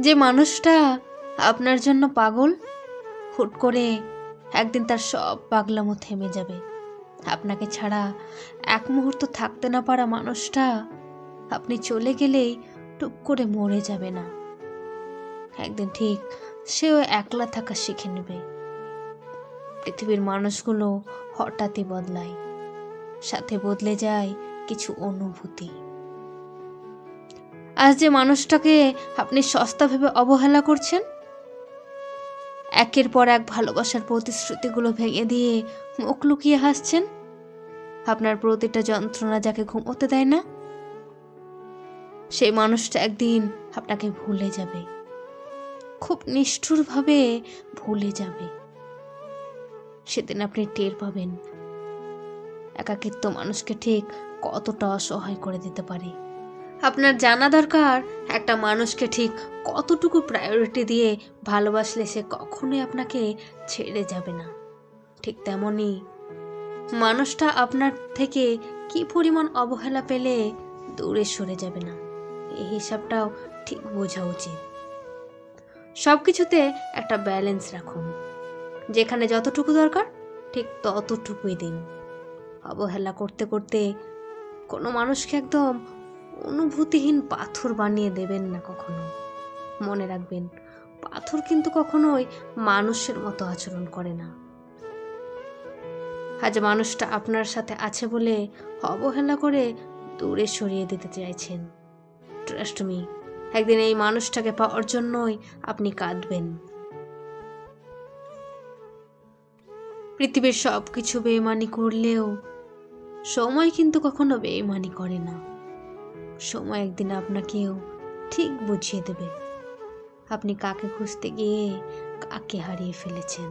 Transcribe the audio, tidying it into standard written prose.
যে মানুষটা আপনার জন্য পাগল, হুট করে একদিন তার সব পাগলামো থেমে যাবে। আপনাকে ছাড়া এক মুহূর্ত থাকতে না পারা মানুষটা আপনি চলে গেলেই টুপ করে মরে যাবে না, একদিন ঠিক সেও একলা থাকা শিখে নেবে। পৃথিবীর মানুষগুলো হঠাৎই বদলায়, সাথে বদলে যায় কিছু অনুভূতি। আজ যে মানুষটাকে আপনি সস্তা ভেবে অবহেলা করছেন, একের পর এক ভালোবাসার প্রতিশ্রুতিগুলো ভেঙে দিয়ে মুখ লুকিয়ে হাসছেন, আপনার প্রতিটা যন্ত্রণা যাকে ঘুমোতে দেয় না, সেই মানুষটা একদিন আপনাকে ভুলে যাবে, খুব নিষ্ঠুরভাবে ভুলে যাবে। সেদিন আপনি টের পাবেন একাকিত্ব মানুষকে ঠিক কতটা অসহায় করে দিতে পারে। আপনার জানা দরকার একটা মানুষকে ঠিক কতটুকু প্রায়োরিটি দিয়ে ভালোবাসলে সে কখনোই আপনাকে ছেড়ে যাবে না। ঠিক তেমনই মানুষটা আপনার থেকে কি পরিমাণ অবহেলা পেলে দূরে সরে যাবে না, এই হিসাবটাও ঠিক বোঝা উচিত। সব কিছুতে একটা ব্যালেন্স রাখুন, যেখানে যতটুকু দরকার ঠিক ততটুকুই দিন। অবহেলা করতে করতে কোনো মানুষকে একদম অনুভূতিহীন পাথর বানিয়ে দেবেন না কখনো। মনে রাখবেন, পাথর কিন্তু কখনোই মানুষের মতো আচরণ করে না। আজ মানুষটা আপনার সাথে আছে বলে অবহেলা করে দূরে সরিয়ে দিতে চাইছেন। ট্রাস্ট মি, একদিন এই মানুষটাকে পাওয়ার জন্যই আপনি কাঁদবেন। পৃথিবীর সব কিছু বেইমানি করলেও সময় কিন্তু কখনো বেইমানি করে না। সময় একদিন আপনাকেও ঠিক বুঝিয়ে দেবে আপনি কাকে খুঁজতে গিয়ে কাকে হারিয়ে ফেলেছেন।